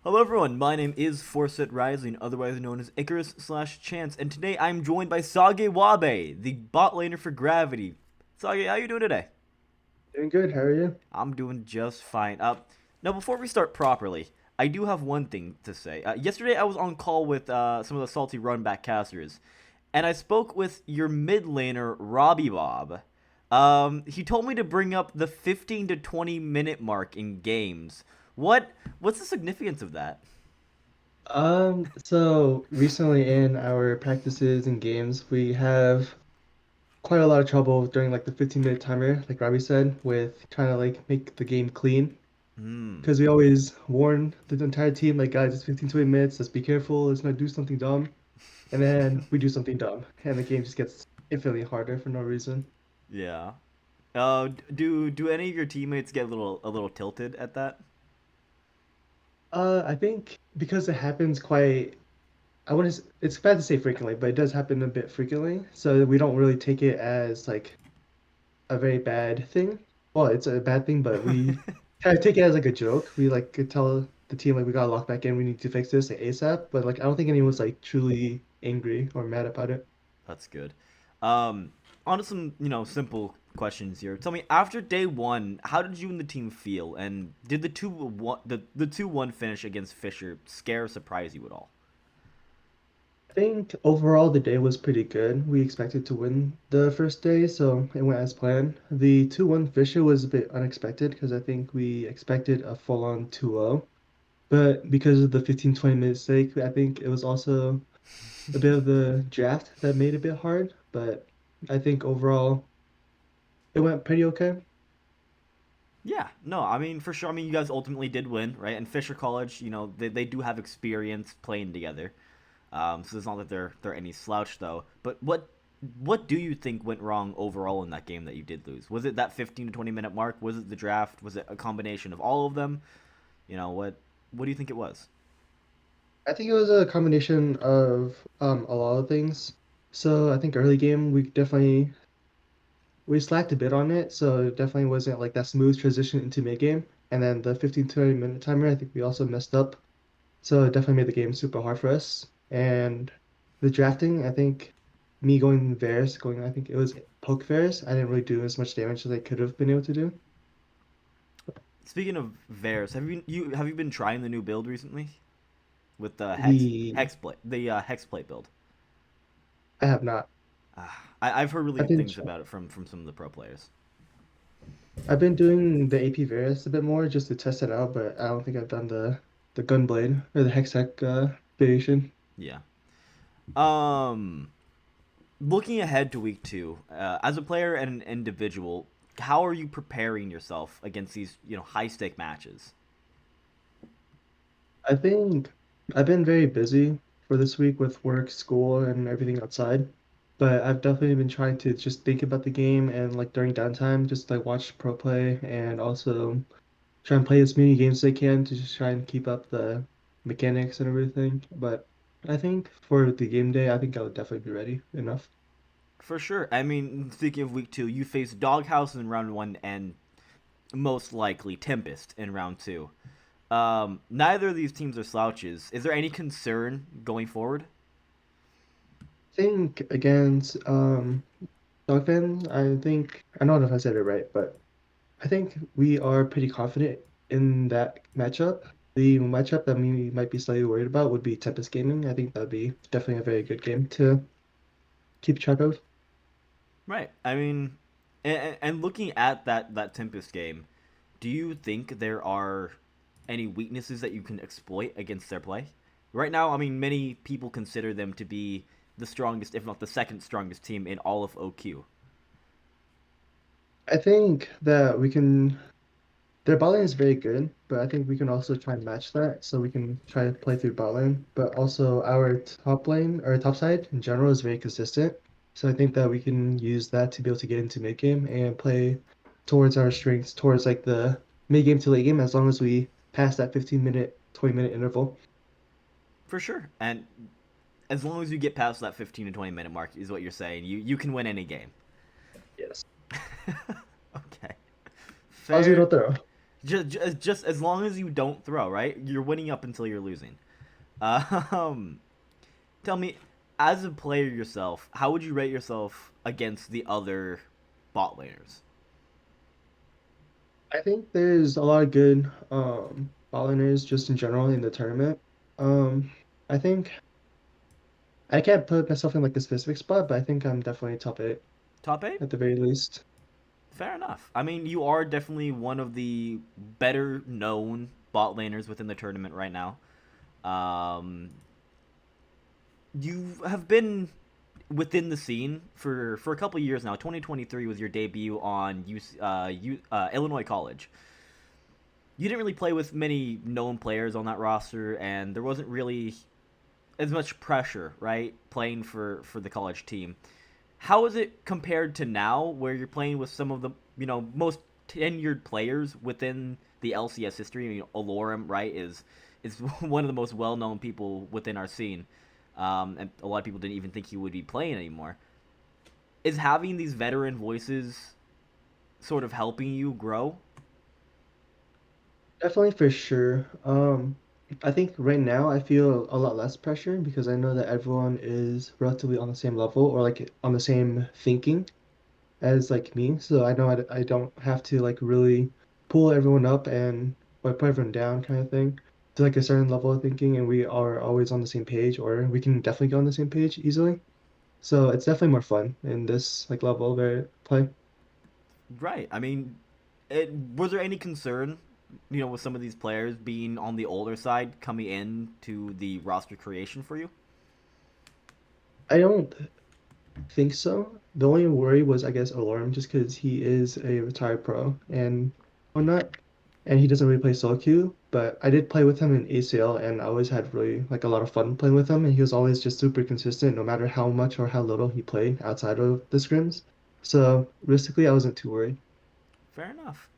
Hello everyone, my name is Forset Rising, otherwise known as Icarus/Chance, and today I'm joined by SageWabe, the bot laner for Gravity. Sage, how you doing today? Doing good. How are you? I'm doing just fine. Now before we start properly, I do have one thing to say. Yesterday I was on call with some of the salty runback casters, and I spoke with your mid laner, Robbie Bob. He told me to bring up the 15 to 20 minute mark in games. What's the significance of that? So recently in our practices and games, we have quite a lot of trouble during like the 15-minute timer, like Robbie said, with trying to like make the game clean. Hmm. Because we always warn the entire team, like, guys, it's 15, 20 minutes, let's be careful, let's not do something dumb. And then we do something dumb, and the game just gets infinitely harder for no reason. Yeah. Do any of your teammates get a little tilted at that? I think because it happens quite I wouldn't. It's bad to say frequently, but it does happen a bit frequently. So we don't really take it as like a very bad thing. Well, it's a bad thing, but we kind of take it as like a joke. We like could tell the team like we got locked back in. We need to fix this like, ASAP. But like I don't think anyone's like truly angry or mad about it. That's good. Um, On to some simple questions here. Tell me, after day one, how did you and the team feel, and did the 2-1 finish against Fisher scare or surprise you at all? I think overall the day was pretty good. We expected to win the first day, so it went as planned. The 2-1 Fisher was a bit unexpected because I think we expected a full-on 2-0. But because of the 15-20 minute sake, I think it was also a bit of the draft that made it a bit hard. But I think overall it went pretty okay. Yeah, no, I mean for sure. I mean you guys ultimately did win, right? And Fisher College, they do have experience playing together. So it's not that they're any slouch though. But what do you think went wrong overall in that game that you did lose? Was it that 15 to 20 minute mark? Was it the draft? Was it a combination of all of them? What do you think it was? I think it was a combination of a lot of things. So I think early game we slacked a bit on it, so it definitely wasn't like that smooth transition into mid game. And then the 15-20 minute timer, I think we also messed up. So it definitely made the game super hard for us. And the drafting, I think me going Varus, I think it was poke Varus, I didn't really do as much damage as I could have been able to do. Speaking of Varus, have you been trying the new build recently with the The Hexplate build? I have not. I've heard really I've good been things tr- about it from some of the pro players. I've been doing the AP Varus a bit more just to test it out, but I don't think I've done the Gunblade or the Hextech variation. Yeah. Um, Looking ahead to week two, as a player and an individual, how are you preparing yourself against these high stake matches? I think I've been very busy for this week with work, school, and everything outside. But I've definitely been trying to just think about the game and like during downtime, just like watch pro play and also try and play as many games as I can to just try and keep up the mechanics and everything. But I think for the game day, I think I would definitely be ready enough. For sure. I mean, speaking of week two, you face Doghouse in round one and most likely Tempest in round two. Neither of these teams are slouches. Is there any concern going forward? I think against Dogfin, I don't know if I said it right, but I think we are pretty confident in that matchup. The matchup that we might be slightly worried about would be Tempest Gaming. I think that'd be definitely a very good game to keep track of. Right. I mean, and looking at that Tempest game, do you think there are any weaknesses that you can exploit against their play? Right now, I mean, many people consider them to be the strongest, if not the second strongest team in all of OQ. I think that we can. Their bot lane is very good, but I think we can also try and match that. So we can try to play through bot lane, but also our top lane or top side in general is very consistent. So I think that we can use that to be able to get into mid game and play towards our strengths, towards like the mid game to late game, as long as we pass that 15-minute, 20-minute interval. For sure. And as long as you get past that 15 to 20 minute mark, is what you're saying, you can win any game. Yes. Okay. As long as we Fair. don't throw. Just as long as you don't throw, right? You're winning up until you're losing. Um, Tell me, as a player yourself, how would you rate yourself against the other bot laners? I think there's a lot of good ballers just in general in the tournament. I think I can't put myself in like a specific spot, but I think I'm definitely top eight Top eight? at the very least. Fair enough. I mean, you are definitely one of the better known bot laners within the tournament right now. Um, you have been within the scene for a couple years now. 2023 was your debut on Illinois College. You didn't really play with many known players on that roster, and there wasn't really as much pressure, right, playing for the college team. How is it compared to now, where you're playing with some of the most tenured players within the LCS history? Alorum, right, is one of the most well known people within our scene, and a lot of people didn't even think he would be playing anymore. Is having these veteran voices sort of helping you grow? Definitely for sure. I think right now I feel a lot less pressure because I know that everyone is relatively on the same level or like on the same thinking as like me. So I know I don't have to like really pull everyone up and or put everyone down kind of thing to like a certain level of thinking, and we are always on the same page, or we can definitely get on the same page easily. So it's definitely more fun in this like level of play. Right. I mean, was there any concern, with some of these players being on the older side coming in to the roster creation for you? I don't think so. The only worry was, I guess, Alarm, just because he is a retired pro and whatnot, and he doesn't really play solo queue. But I did play with him in ACL, and I always had really like a lot of fun playing with him. And he was always just super consistent, no matter how much or how little he played outside of the scrims. So realistically, I wasn't too worried. Fair enough.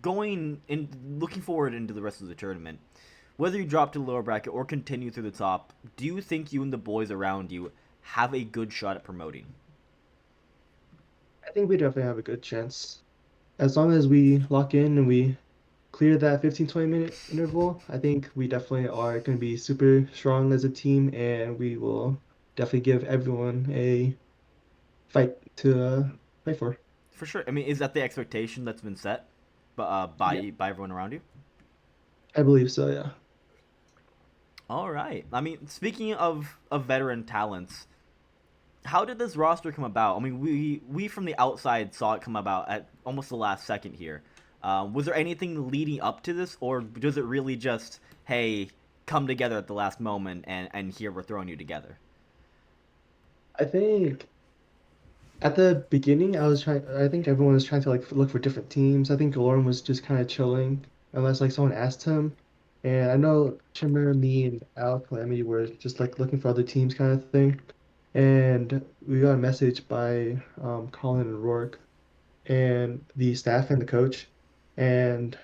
Going in, looking forward into the rest of the tournament, whether you drop to the lower bracket or continue through the top, do you think you and the boys around you have a good shot at promoting? I think we definitely have a good chance. As long as we lock in and we clear that 15-20 minute interval, I think we definitely are going to be super strong as a team, and we will definitely give everyone a fight to fight for. For sure. I mean, is that the expectation that's been set Yeah, by everyone around you? I believe so, yeah. All right. I mean, speaking of veteran talents, how did this roster come about? I mean, we from the outside saw it come about at almost the last second here. Was there anything leading up to this, or does it really just, hey, come together at the last moment, and here we're throwing you together? I think at the beginning, I think everyone was trying to like look for different teams. I think Lauren was just kind of chilling unless like someone asked him. And I know Chimera, me, and Al Calamity were just like looking for other teams kind of thing. And we got a message by Colin and Rourke and the staff and the coach. And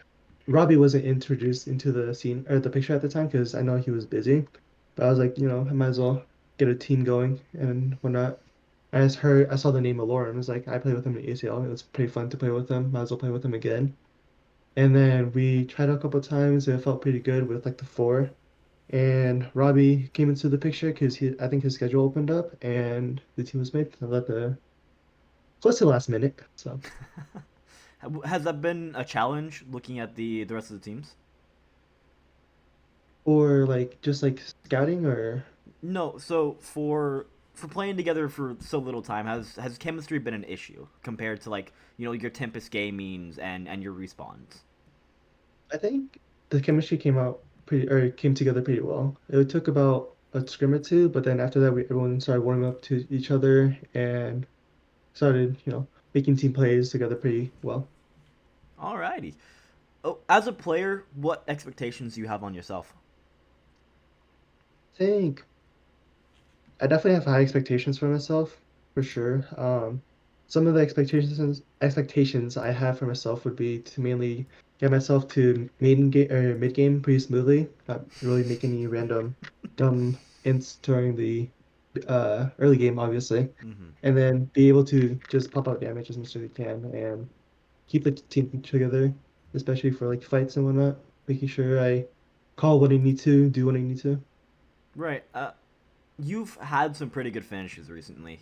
Robbie wasn't introduced into the scene or the picture at the time because I know he was busy. But I was like, I might as well get a team going and whatnot. I saw the name Allure and was like, I played with him in ACL. It was pretty fun to play with him. Might as well play with him again. And then we tried out a couple of times and it felt pretty good with like the four. And Robbie came into the picture because I think his schedule opened up and the team was made at the close to the last minute. So. Has that been a challenge looking at the rest of the teams? Or like just like scouting or No. So for playing together for so little time, has chemistry been an issue compared to like your Tempest gamings and your respawns? I think the chemistry came together pretty well. It took about a scrim or two, but then after that everyone started warming up to each other and started, making team plays together pretty well. Alrighty. Oh, as a player, what expectations do you have on yourself? I think I definitely have high expectations for myself, for sure. Some of the expectations I have for myself would be to mainly get myself to mid game pretty smoothly, not really make any random dumb ints during the early game, obviously, Mm-hmm. and then be able to just pump out damage as much as we can and keep the team together. especially for like fights and whatnot, making sure I call what I need to, do what I need to. Right. You've had some pretty good finishes recently.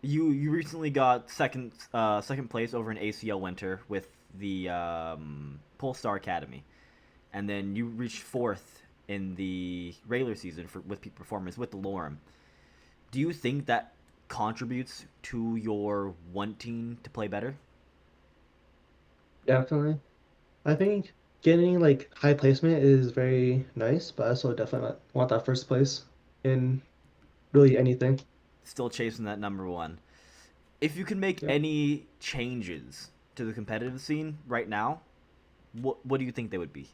You recently got second place over an ACL Winter with the Polestar Academy, and then you reached fourth in the regular season for with peak performance with the Lorem. Do you think that contributes to your wanting to play better? Definitely. I think getting like high placement is very nice, but I also definitely want that first place in really anything. Still chasing that number one. If you can make Yep, any changes to the competitive scene right now, what do you think they would be?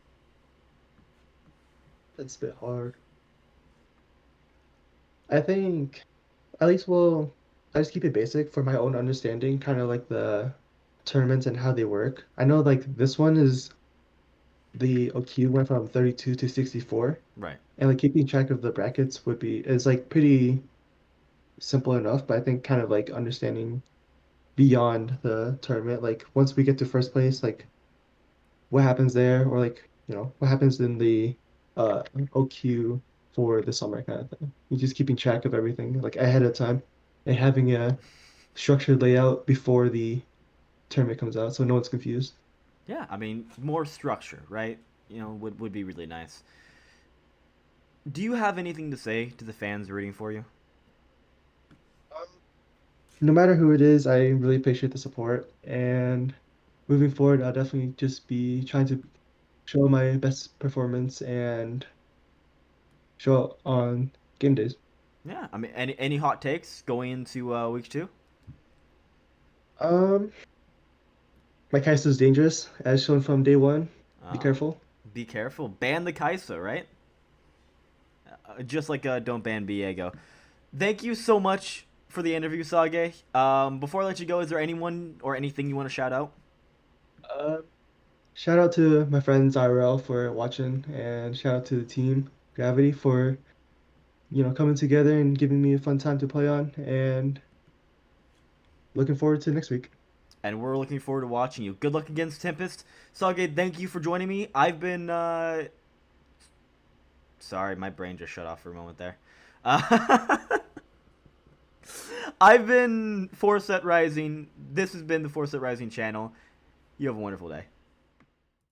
it's a bit hard. I think at least we'll I just keep it basic for my own understanding, kind of like the tournaments and how they work. I know like this one is the OQ went from 32 to 64, Right. and like keeping track of the brackets would be is like pretty simple enough, but I think kind of like understanding beyond the tournament, like once we get to first place, like what happens there, or like, what happens in the uh OQ for the summer kind of thing. You're just keeping track of everything like ahead of time and having a structured layout before the tournament comes out so no one's confused. Yeah, I mean, more structure, right? Would be really nice. Do you have anything to say to the fans rooting for you? No matter who it is, I really appreciate the support. And moving forward, I'll definitely just be trying to show my best performance and show up on game days. Yeah, I mean, any hot takes going into week two? Um, my cast is dangerous, as shown from day one. Be Oh, careful. be careful. Ban the Kai'Sa, right? Just like don't ban Biego. Thank you so much for the interview, Sage. Before I let you go, is there anyone or anything you want to shout out? Uh, Shout out to my friends IRL for watching, and shout out to the team Gravity for coming together and giving me a fun time to play on. And looking forward to next week. And we're looking forward to watching you. Good luck against Tempest. Sage, thank you for joining me. I've been sorry, my brain just shut off for a moment there. I've been 4 Set Rising. This has been the 4 Set Rising channel. You have a wonderful day.